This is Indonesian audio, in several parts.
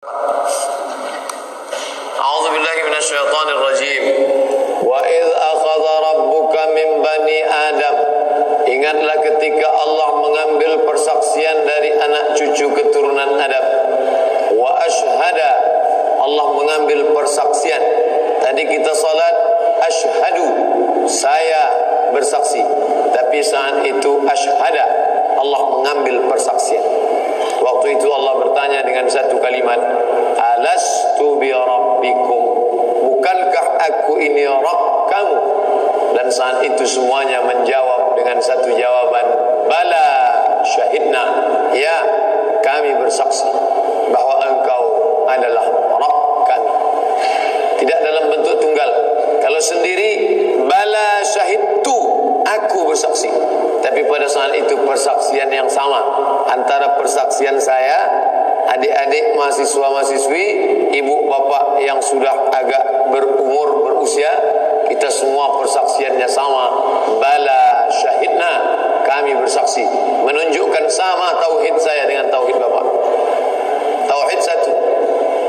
A'udzu billahi minasyaitonir rajim. Wa idz akhadha rabbuka min bani Adam. Ingatlah ketika Allah mengambil persaksian dari anak cucu keturunan Adam. Wa asyhada, Allah mengambil persaksian. Tadi kita salat asyhadu, saya bersaksi. Tapi saat itu asyhada, Allah mengambil persaksian. Waktu itu Allah bertanya dengan satu kalimat, alastu bi rabbikum, bukankah aku ini Rabb kamu? Dan saat itu semuanya menjawab dengan satu jawaban, bala syahidna, ya kami bersaksi bahwa engkau adalah Rabb kami. Tidak dalam bentuk tunggal. Kalau sendiri, bala syahidtu, aku bersaksi. Tapi pada saat itu persaksian yang sama antara persaksian saya, adik-adik mahasiswa-mahasiswi, ibu bapak yang sudah agak berumur, berusia, kita semua persaksiannya sama. Bala syahidna, kami bersaksi. Menunjukkan sama tauhid saya dengan tauhid bapak. Tauhid satu.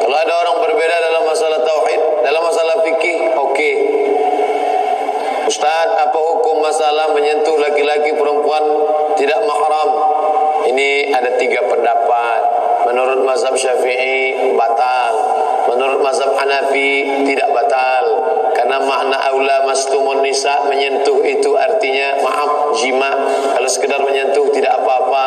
Kalau ada orang berbeda dalam masalah tauhid, dalam masalah fikih, oke. Ustaz, apa hukum masalah menyentuh laki-laki perempuan tidak mahram? Ini ada 3 pendapat. Menurut mazhab Syafi'i batal. Menurut mazhab Hanafi tidak batal. Karena makna aula mastumun nisa, menyentuh itu artinya maaf jima. Kalau sekedar menyentuh tidak apa-apa.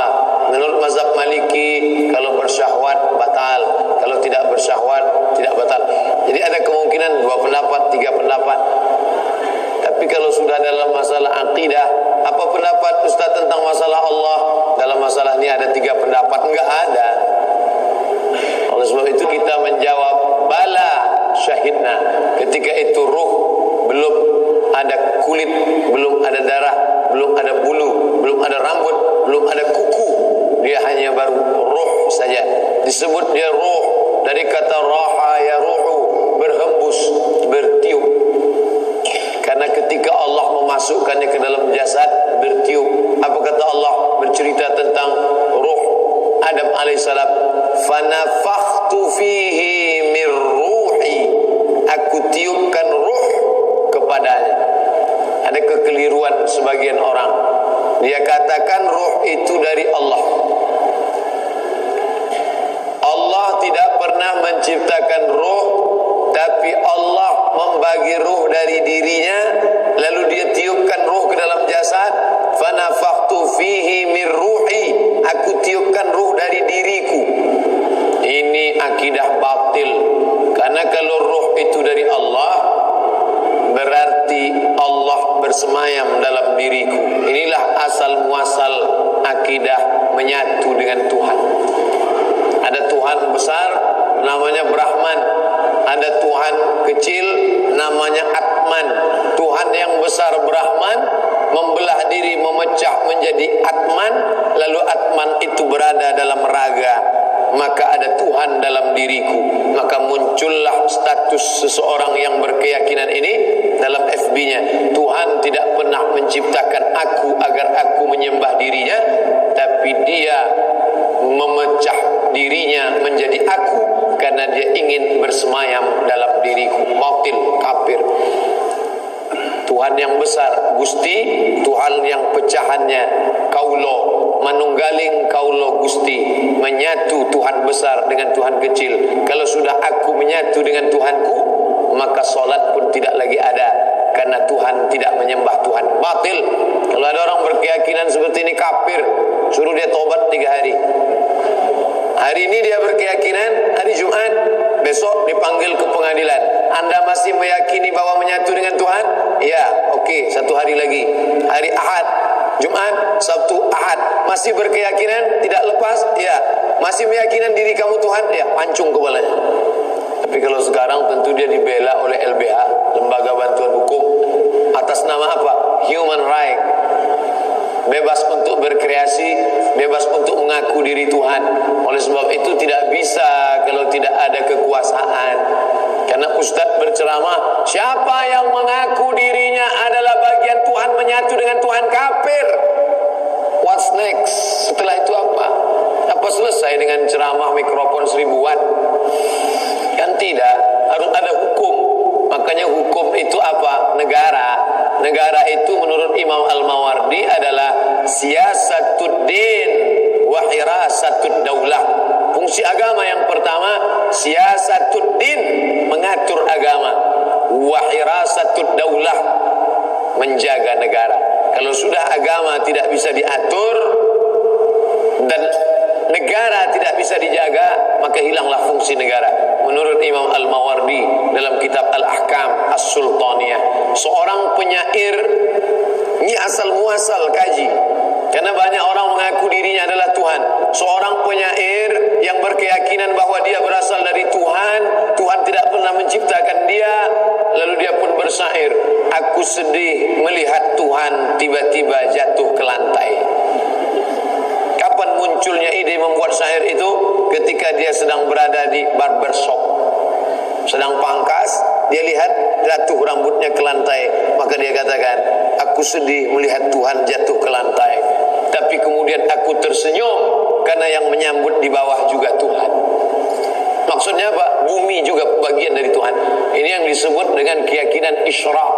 Menurut mazhab Maliki, kalau bersyahwat batal. Kalau tidak bersyahwat tidak batal. Jadi ada kemungkinan 2 pendapat, 3 pendapat. Tapi kalau sudah dalam masalah akidah, apa pendapat Ustaz tentang masalah Allah? Dalam masalah ini ada 3 pendapat, enggak ada. Oleh sebab itu kita menjawab bala syahidna. Ketika itu ruh belum ada kulit, belum ada darah, belum ada bulu, belum ada rambut, belum ada kuku. Dia hanya baru ruh saja. Disebut dia ruh dari kata raha ya ruhu, berhembus, bertiup. Karena ketika Allah memasukkannya ke dalam jasad, bertiup. Apa kata Allah bercerita tentang ruh Adam alaihissalam? Fanafakhtu fihi mir ruhi, aku tiupkan ruh kepadanya. Ada kekeliruan sebagian orang. Dia katakan ruh itu dari Allah. Allah tidak pernah menciptakan ruh, tapi Allah membagi ruh dari dirinya, lalu dia tiupkan ruh ke dalam jasad. Fanafakhtu fihi mir ruhi, aku tiupkan ruh dari diriku. Ini akidah batil. Karena kalau ruh itu dari Allah, berarti Allah bersemayam dalam diriku. Inilah asal muasal akidah menyatu dengan Tuhan. Ada Tuhan besar namanya Brahman, ada Tuhan kecil namanya Atman. Tuhan yang besar Brahman membelah diri, memecah menjadi Atman, lalu Atman itu berada dalam raga. Maka ada Tuhan dalam diriku. Maka muncullah status seseorang yang berkeyakinan ini dalam FB-nya. Tuhan tidak pernah menciptakan aku agar aku menyembah dirinya, tapi dia memecah dirinya menjadi aku karena dia ingin bersemayam dalam diriku. Batil, kafir. Tuhan yang besar Gusti, Tuhan yang pecahannya kaulo, manunggaling kaulo Gusti, menyatu Tuhan besar dengan Tuhan kecil. Kalau sudah aku menyatu dengan Tuhanku, maka solat pun tidak lagi ada, karena Tuhan tidak menyembah Tuhan. Batil. Kalau ada orang berkeyakinan seperti ini, kafir. Suruh dia tobat 3 hari. Hari ini dia berkeyakinan, hari Jumat, besok dipanggil ke pengadilan. Anda masih meyakini bahwa menyatu dengan Tuhan? Ya, oke, 1 hari lagi. Hari Ahad, Jumat, Sabtu, Ahad, masih berkeyakinan tidak lepas? Ya. Masih meyakinan diri kamu Tuhan? Ya, pancung kepalanya. Tapi kalau sekarang tentu dia dibela oleh LBH, Lembaga Bantuan Hukum, atas nama apa? Human Right. Bebas untuk berkreasi, bebas untuk mengaku diri Tuhan. Oleh sebab itu tidak bisa kalau tidak ada kekuasaan. Karena Ustadz berceramah, siapa yang mengaku dirinya adalah bagian Tuhan, menyatu dengan Tuhan, kafir. What's next? Setelah itu apa? Apa selesai dengan ceramah mikrofon 1000 watt? menjaga negara. Kalau sudah agama tidak bisa diatur dan negara tidak bisa dijaga, maka hilanglah fungsi negara. Menurut Imam Al-Mawardi dalam kitab Al-Ahkam As-Sultaniyah, seorang penyair ini asal muasal kaji, karena banyak orang mengaku dirinya adalah Tuhan. Seorang penyair yang berkeyakinan bahwa dia berasal dari Tuhan, Tuhan tidak pernah menciptakan dia, lalu dia pun bersyair, aku sedih melihat Tuhan tiba-tiba jatuh ke lantai. Kapan munculnya ide membuat syair itu? Ketika dia sedang berada di barbershop, sedang pangkas, dia lihat jatuh rambutnya ke lantai, maka dia katakan, aku sedih melihat Tuhan jatuh ke lantai, tapi kemudian aku tersenyum karena yang menyambut di bawah juga Tuhan. Maksudnya apa? Bumi juga bagian dari Tuhan. Ini yang disebut dengan keyakinan isyraq.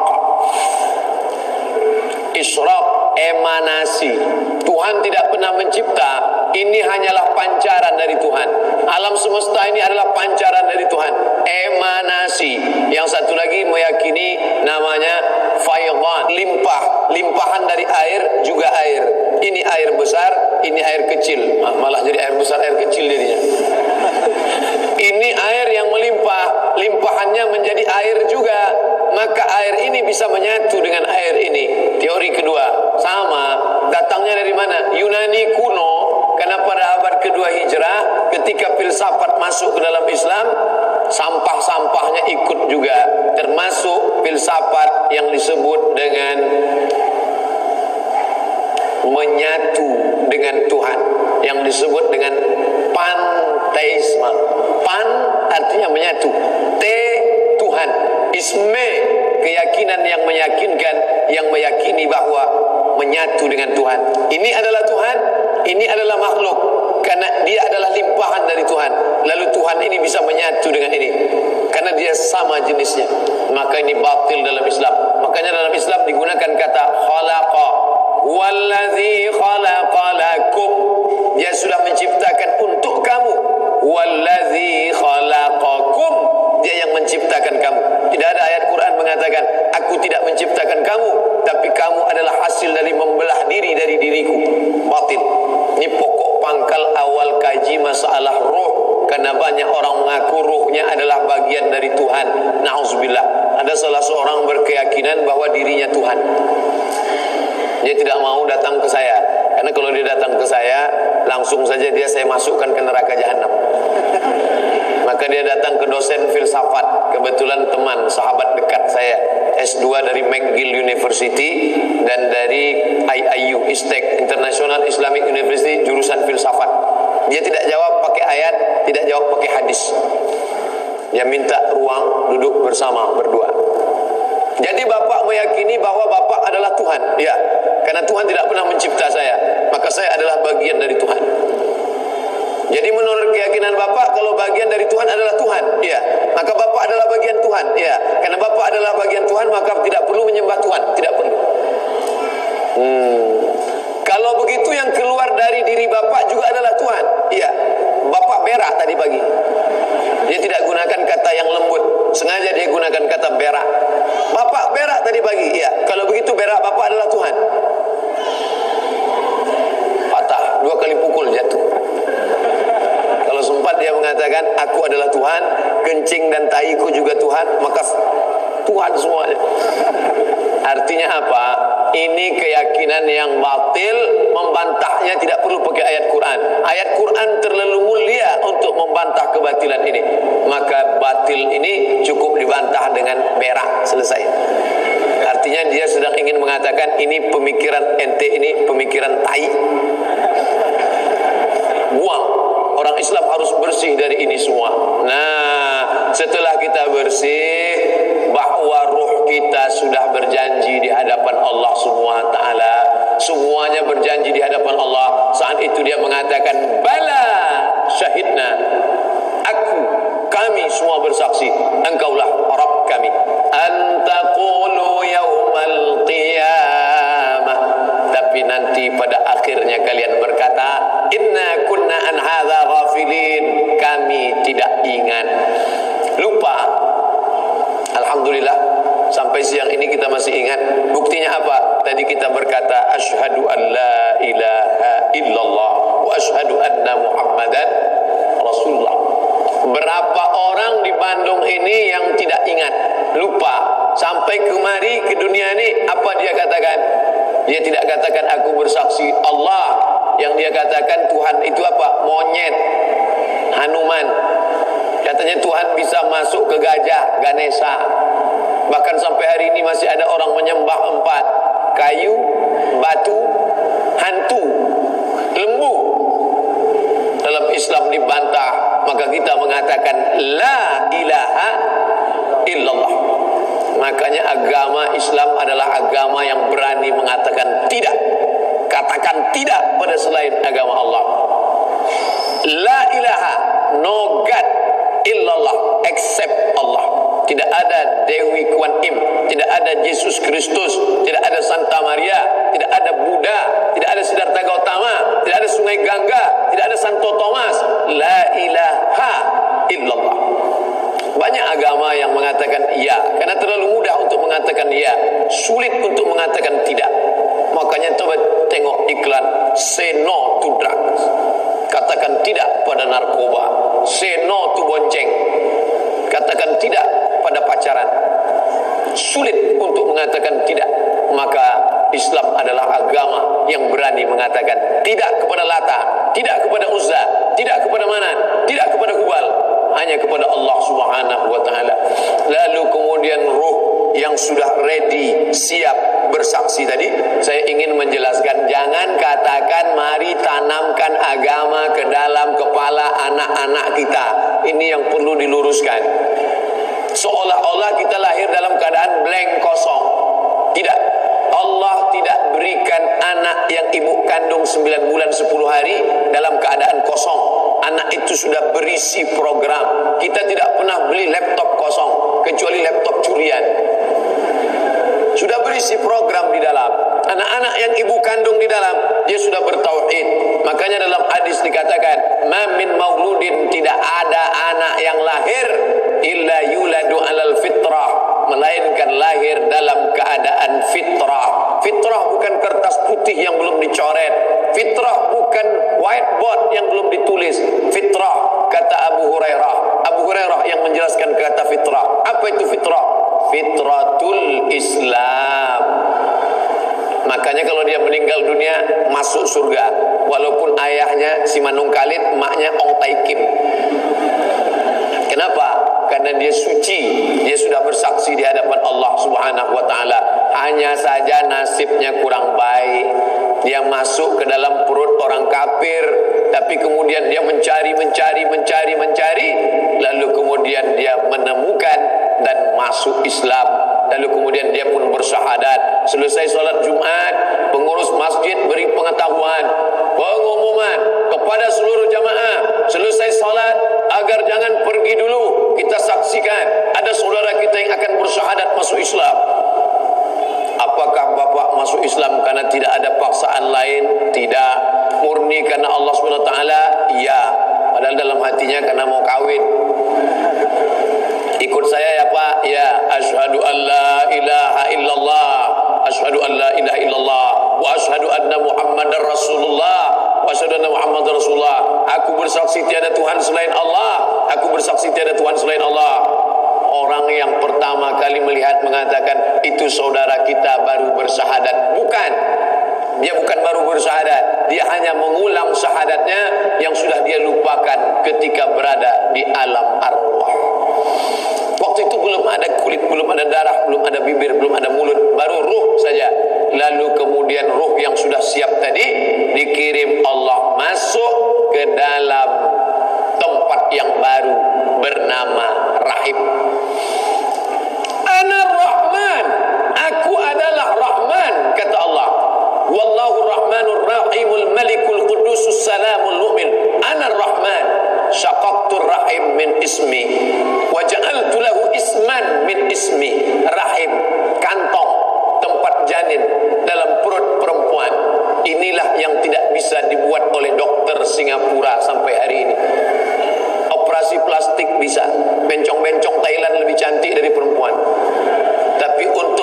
Isyraq, emanasi. Tuhan tidak pernah mencipta, ini hanyalah pancaran dari Tuhan. Alam semesta ini adalah pancaran dari Tuhan, emanasi. Yang satu lagi meyakini namanya faydan, limpahan dari air juga air. Ini air besar, ini air kecil. Malah jadi air besar, air kecil jadinya. Ini air yang melimpah, limpahannya menjadi air juga, maka air ini bisa menyatu dengan air ini. Teori kedua sama, datangnya dari mana? Yunani kuno, karena pada abad kedua Hijrah ketika filsafat masuk ke dalam Islam, sampah-sampahnya ikut juga, termasuk filsafat yang disebut dengan menyatu dengan Tuhan, yang disebut dengan panteisme. Pan artinya menyatu, te Tuhan, isme keyakinan yang meyakinkan, yang meyakini bahwa menyatu dengan Tuhan. Ini adalah Tuhan, ini adalah makhluk, karena dia adalah limpahan dari Tuhan. Lalu Tuhan ini bisa menyatu dengan ini, karena dia sama jenisnya. Maka ini batil dalam Islam. Makanya dalam Islam digunakan kata khalaqa, wallazi khalaqalakum, dia sudah menciptakan untuk kamu. Wallazi khalaqakum, dia yang menciptakan kamu. Tidak ada ayat Quran mengatakan aku tidak menciptakan kamu, tapi kamu adalah hasil dari membelah diri dari diriku. Batil. Ini pokok pangkal awal kaji masalah ruh, karena banyak orang mengaku ruhnya adalah bagian dari Tuhan. Nauzubillah. Ada salah seorang berkeyakinan bahwa dirinya Tuhan. Dia tidak mau datang ke saya, karena kalau dia datang ke saya, langsung saja saya masukkan ke neraka jahanam. Maka dia datang ke dosen filsafat, kebetulan teman, sahabat dekat saya, S2 dari McGill University dan dari IIU, ISTEC, International Islamic University, jurusan filsafat. Dia tidak jawab pakai ayat, tidak jawab pakai hadis. Dia minta ruang duduk bersama berdua. Jadi bapak meyakini bahwa bapak adalah Tuhan, ya, karena Tuhan tidak pernah mencipta saya, maka saya adalah bagian dari Tuhan. Jadi menurut keyakinan bapak, kalau bagian dari Tuhan adalah Tuhan, ya, maka bapak adalah bagian Tuhan, ya, karena bapak adalah bagian Tuhan, maka tidak perlu menyembah Tuhan, tidak perlu. Kalau begitu yang keluar dari diri bapak juga adalah Tuhan, ya. Bapak berak tadi pagi, dia tidak gunakan kata yang lembut, sengaja dia gunakan kata berak. Bapak berak tadi pagi, ya. Kalau begitu berak bapak adalah Tuhan. Patah, 2 kali pukul jatuh. Kalau sempat dia mengatakan aku adalah Tuhan, kencing dan taiku juga Tuhan, maka Tuhan semuanya. Artinya apa? Ini keyakinan yang batil, membantahnya tidak perlu pakai ayat Quran. Ayat Quran terlalu mulia untuk membantah kebatilan ini. Maka batil ini cukup dibantah dengan berak, selesai. Artinya dia sedang ingin mengatakan ini pemikiran ente, ini pemikiran tai. Buang. Orang Islam harus bersih dari ini semua. Nah, setelah kita bersih, bahwa ruh kita sudah berjanji di hadapan Allah Subhanahu wa taala, semuanya berjanji di hadapan Allah. Saat itu dia mengatakan, "Bala syahidna." Kami semua bersaksi, engkaulah Rabb kami. Antaqulu yaumal qiyamah. Tapi nanti pada akhirnya kalian berkata, inna kunna an hadza ghafilin, kami tidak ingat, lupa. Alhamdulillah, sampai Sampai siang ini kita masih ingat. Buktinya apa? Tadi kita berkata asyhadu an la ilaha illallah wa asyhadu anna Muhammadan Rasulullah. Berapa orang di Bandung ini yang tidak ingat, lupa. Sampai kemari ke dunia ini, apa dia katakan? Dia tidak katakan aku bersaksi Allah. Yang dia katakan Tuhan itu apa? Monyet, Hanuman. Katanya Tuhan bisa masuk ke gajah, Ganesha. Bahkan sampai hari ini masih ada orang menyembah 4: kayu, batu, hantu, lembu. Dalam Islam dibantah, maka kita mengatakan la ilaha illallah. Makanya agama Islam adalah agama yang berani mengatakan tidak. Katakan tidak pada selain agama Allah. La ilaha, no God illallah, except Allah. Tidak ada Dewi Kuan Im, tidak ada Yesus Kristus, tidak ada Santa Maria, tidak ada Buddha, tidak ada Siddhartha Gautama, tidak ada Sungai Gangga, tidak ada Santo Thomas. La ilaha illallah. Banyak agama yang mengatakan iya, karena terlalu mudah untuk mengatakan iya, sulit untuk mengatakan tidak. Makanya coba tengok iklan say no to drugs. Katakan tidak pada narkoba. Say no to bonceng. Katakan tidak pada pacaran. Sulit untuk mengatakan tidak. Maka Islam adalah agama yang berani mengatakan tidak kepada Lata, tidak kepada Uzza, tidak kepada Manan, tidak kepada Hubal, hanya kepada Allah Subhanahu wa taala. Lalu kemudian ruh yang sudah ready, siap bersaksi tadi, saya ingin menjelaskan, jangan katakan mari tanamkan agama ke dalam kepala anak-anak kita. Ini yang perlu diluruskan. Seolah-olah kita lahir dalam keadaan blank, kosong. Tidak. Allah tidak berikan anak yang ibu kandung 9 bulan 10 hari dalam keadaan kosong. Anak itu sudah berisi program. Kita tidak pernah beli laptop kosong, kecuali laptop curian. Sudah berisi program di dalam. Anak-anak yang ibu kandung di dalam, dia sudah bertauhid. Makanya dalam hadis dikatakan, ma min mauludin, tidak ada anak yang lahir illa yuladu alal fitrah, melainkan lahir dalam keadaan fitrah. Fitrah bukan kertas putih yang belum dicoret. Fitrah bukan whiteboard yang belum ditulis. Fitrah, kata Abu Hurairah. Abu Hurairah yang menjelaskan kata fitrah. Apa itu fitrah? Fitratul Islam. Makanya kalau dia meninggal dunia, masuk surga, walaupun ayahnya si Manung Khalid, emaknya Ong Tai Kim. Kenapa? Karena dia suci, dia sudah bersaksi di hadapan Allah Subhanahu wa taala. Hanya saja nasibnya kurang baik. Dia masuk ke dalam perut orang kafir, tapi kemudian dia mencari, lalu kemudian dia menemukan dan masuk Islam. Lalu kemudian dia pun bersyahadat. Selesai solat Jumat, pengurus masjid beri pengetahuan, pengumuman kepada seluruh jamaah, selesai solat agar jangan pergi dulu, kita saksikan ada saudara kita yang akan bersyahadat masuk Islam. Apakah bapak masuk Islam karena tidak ada paksaan lain? Tidak. Murni karena Allah SWT? Iya. Padahal dalam hatinya karena mau kawin. Ikut saya ya Pak? Ya. Asyhadu an la ilaha illallah, asyhadu an la ilaha illallah, wa asyhadu anna Muhammadar Rasulullah, wa asyhadu anna Muhammadar Rasulullah. Aku bersaksi tiada Tuhan selain Allah. Aku bersaksi tiada Tuhan selain Allah. Orang yang pertama kali melihat mengatakan, itu saudara kita baru bersyahadat. Bukan. Dia bukan baru bersyahadat. Dia hanya mengulang syahadatnya yang sudah dia lupakan ketika berada di alam arwah. Waktu itu belum ada kulit, belum ada darah, belum ada bibir, belum ada mulut, baru ruh saja. Lalu kemudian ruh yang sudah siap tadi dikirim Allah masuk ke dalam tempat yang baru bernama rahim. Ana Rahman, aku adalah Rahman, kata Allah. Wallahu Rahmanur Rahimul Malikul Qudusus Salamul Mu'min. Ana Rahman, syaqaqtur rahim min ismi wa ja'altu lahu isman min ismi. Rahim, kantong, tempat janin dalam perut perempuan. Inilah yang tidak bisa dibuat oleh dokter Singapura sampai hari ini. Operasi plastik bisa, bencong-bencong Thailand lebih cantik dari perempuan. Tapi untuk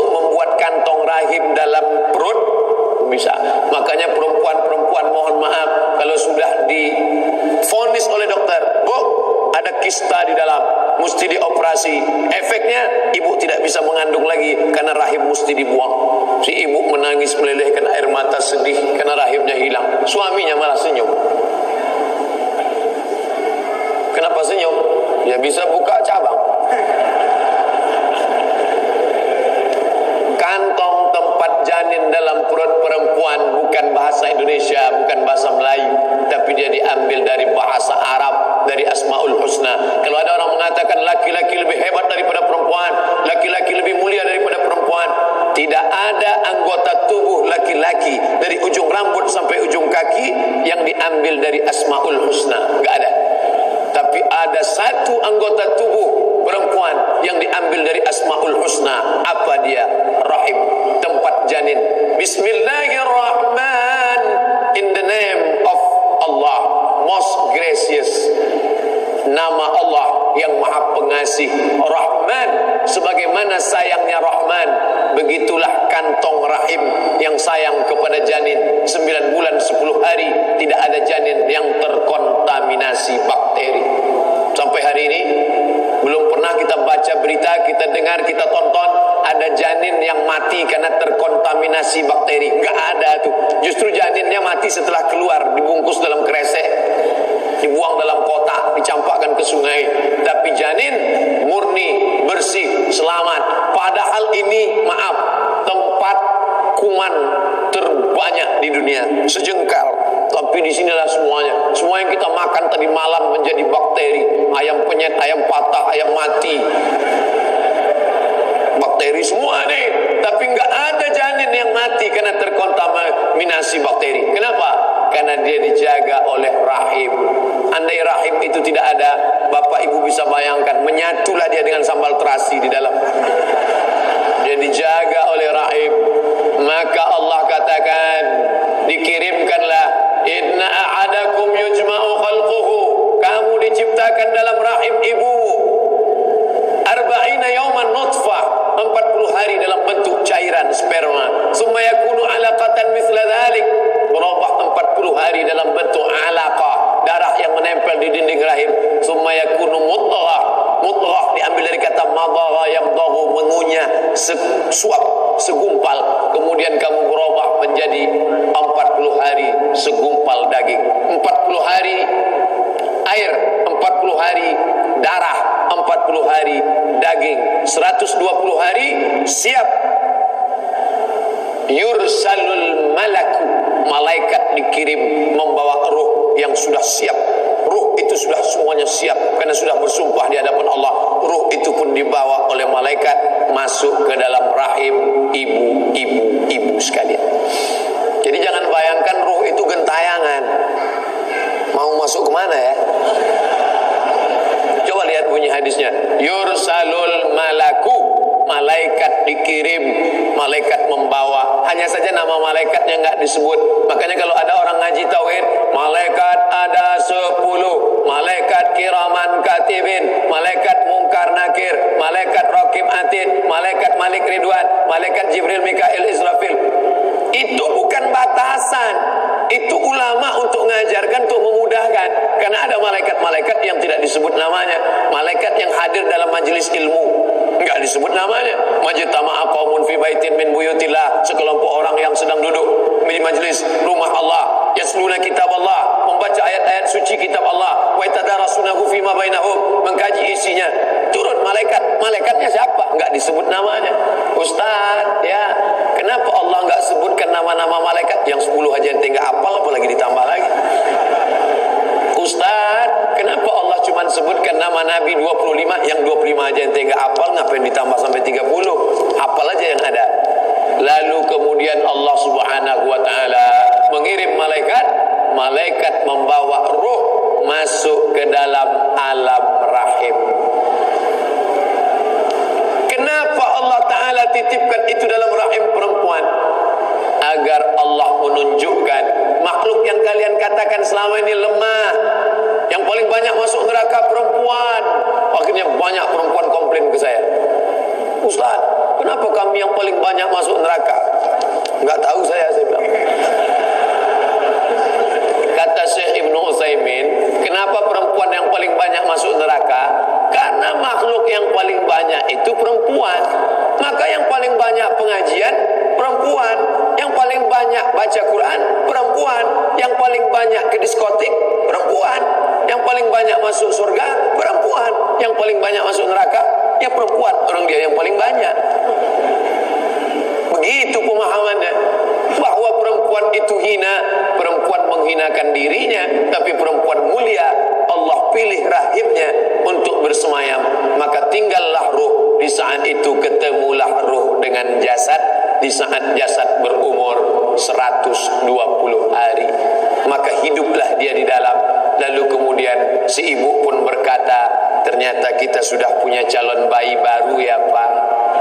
dalam, mesti dioperasi. Efeknya ibu tidak bisa mengandung lagi karena rahim mesti dibuang. Si ibu menangis melelehkan air mata sedih karena rahimnya hilang. Suaminya malah senyum. Kenapa senyum? Ya bisa buka cabang. Kantong tempat janin dalam perut perempuan bukan bahasa Indonesia, bukan bahasa Melayu, tapi dia diambil dari bahasa Arab, dari Asmaul Husna. Kalau ada orang mengatakan laki-laki lebih hebat daripada perempuan, laki-laki lebih mulia daripada perempuan, tidak ada anggota tubuh laki-laki dari ujung rambut sampai ujung kaki yang diambil dari Asmaul Husna, enggak ada. Tapi ada satu anggota tubuh perempuan yang diambil dari Asmaul Husna. Apa dia? Rahim, tempat janin. Bismillahirrahman. In the name of Allah, most gracious. Nama Allah yang maha pengasih, Rahman. Sebagaimana sayangnya Rahman, begitulah kantong rahim yang sayang kepada janin. 9 bulan 10 hari tidak ada janin yang terkontaminasi bakteri. Sampai hari ini belum pernah kita baca berita, kita dengar, kita tonton ada janin yang mati karena terkontaminasi bakteri. Enggak ada tuh. Justru janinnya mati setelah keluar, dibungkus dalam kresek, dibuang dalam kotak, dicampakkan ke sungai. Tapi janin murni, bersih, selamat. Padahal ini, maaf, tempat kuman terbanyak di dunia, sejengkal. Tapi di sinilah semuanya. Semua yang kita makan tadi malam menjadi bakteri. Ayam penyet, ayam patah, ayam mati, bakteri semua nih. Tapi enggak ada janin yang mati karena terkontaminasi bakteri. Kenapa? Karena dia dijaga oleh rahim. Andai rahim itu tidak ada, bapak ibu bisa bayangkan, menyatulah dia dengan sambal terasi di dalam. Dia dijaga oleh rahim. Maka Allah katakan, dikirimkanlah, inna a'adakum yujma'u khalquhu, kamu diciptakan dalam rahim ibu, arba'ina yawman nutfah, 40 hari dalam bentuk cairan sperma, summa yakunu alaqatan mithla dhalik, berubah 40 hari dalam bentuk alaqah, darah yang menempel di dinding rahim, summa yakunu mudghah, mudghah diambil dari kata madagha yang dahu, mengunyah, suap, segumpal, kemudian kamu berubah menjadi 40 hari segumpal daging, 40 hari air, 40 hari darah, 40 hari daging, 120 hari siap. Yursalul malaku, malaikat dikirim membawa ruh yang sudah siap. Ruh itu sudah semuanya siap karena sudah bersumpah di hadapan Allah. Ruh itu pun dibawa oleh malaikat masuk ke dalam rahim ibu sekalian. Jadi jangan bayangkan ruh itu gentayangan. Mau masuk kemana ya? Coba lihat bunyi hadisnya. Yursalul malaku, malaikat dikirim, malaikat membawa. Hanya saja nama malaikatnya enggak disebut. Makanya kalau ada orang ngaji tauhid, malaikat ada 10, malaikat kiraman katibin, malaikat mungkar nakir, malaikat raqib atid, malaikat malik ridwan, malaikat jibril mikail israfil. Itu bukan batasan. Itu ulama untuk mengajarkan, untuk memudahkan. Karena ada malaikat-malaikat yang tidak disebut namanya, malaikat yang hadir dalam majelis ilmu, enggak disebut namanya. Majtama'a qaumun fi baitin min buyutillah, sekelompok orang yang sedang duduk di majelis rumah Allah, yasluna kitab Allah, membaca ayat-ayat suci kitab Allah, wa yatadarasunahu fima bainahum, mengkaji isinya. Turun malaikat. Malaikatnya siapa? Enggak disebut namanya. Ustaz, ya, kenapa Allah enggak sebutkan nama-nama malaikat? Yang 10 aja yang enggak hafal, apalagi ditambah lagi. Ustaz, kenapa Allah cuma sebutkan nama Nabi 25, yang 25 aja yang enggak hafal, ngapain ditambah sampai 30? Hafal aja yang ada. Lalu kemudian Allah Subhanahu wa taala mengirim malaikat, malaikat membawa ruh masuk ke dalam alam rahim. Kenapa Allah Ta'ala titipkan itu dalam rahim perempuan? Agar Allah menunjukkan makhluk yang kalian katakan selama ini lemah, yang paling banyak masuk neraka perempuan. Akhirnya banyak perempuan komplain ke saya, Ustaz, kenapa kami yang paling banyak masuk neraka? Enggak tahu saya bilang. Kata Syekh Ibnu Utsaimin, kenapa perempuan yang paling banyak masuk neraka? Karena itu perempuan. Maka yang paling banyak pengajian perempuan, yang paling banyak baca Quran perempuan, yang paling banyak ke diskotik perempuan, yang paling banyak masuk surga perempuan, yang paling banyak masuk neraka ya perempuan. Orang dia yang paling banyak. Begitu pemahamannya, bahwa perempuan itu hina, perempuan menghinakan dirinya, tapi perempuan mulia, Allah pilih rahimnya untuk bersemayam. Maka tinggallah ruh, di saat itu ketemulah ruh dengan jasad, di saat jasad berumur 120 hari. Maka hiduplah dia di dalam. Lalu kemudian si ibu pun berkata, ternyata kita sudah punya calon bayi baru ya Pak.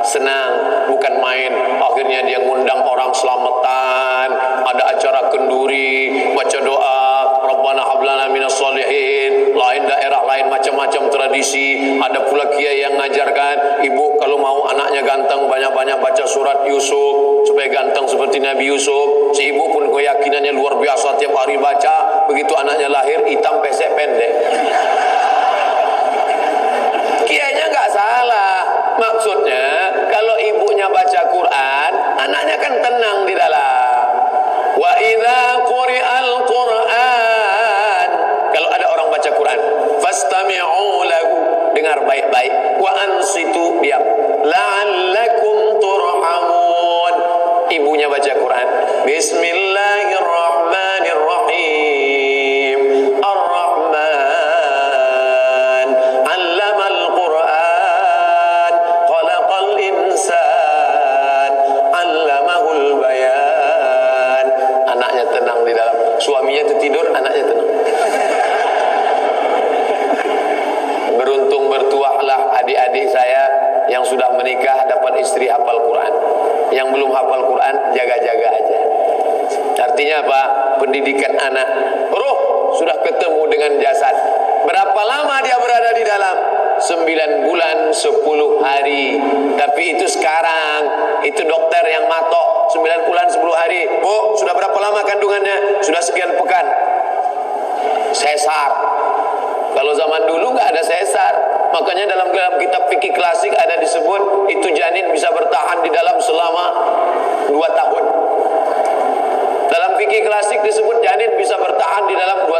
Senang, bukan main. Akhirnya dia ngundang orang selamatan, ada acara kenduri, baca doa, Rabbana hablana minas solihin. Lain daerah, lain macam-macam tradisi. Ada pula kiai yang ngajarkan, ibu kalau mau anaknya ganteng, banyak-banyak baca surat Yusuf supaya ganteng seperti Nabi Yusuf. Si ibu pun keyakinannya luar biasa, tiap hari baca. Begitu anaknya lahir, hitam pesek pendek. Kiainya nggak salah. Maksudnya kalau ibunya baca Quran, anaknya kan tenang di dalam. Wa idza quri'al Quran, kalau ada orang baca Quran, fastami'u lahu, dengar baik-baik. Wa ansitu, diam. La'allakum turhamun. Ibunya baca Quran. Bismillahirrahmanirrahim. Ar-Rahman 'allamal Quran, khalaqal insan, 'allamahul bayan. Anaknya tenang di dalam. Suaminya tertidur, anaknya tenang. Beruntung bertuahlah adik-adik saya yang sudah menikah dapat istri hafal Quran. Yang belum hafal Quran, jaga-jaga aja. Artinya apa? Pendidikan anak. Ruh sudah ketemu dengan jasad. Berapa lama dia berada di dalam? 9 bulan 10 hari. Tapi itu sekarang, itu dokter yang matok 9 bulan 10 hari. Bu, sudah berapa lama kandungannya? Sudah sekian pekan. Sesar. Kalau zaman dulu nggak ada sesar. Makanya dalam kitab fikih klasik ada disebut itu janin bisa bertahan di dalam selama 2 tahun. Dalam fikih klasik disebut janin bisa bertahan di dalam 2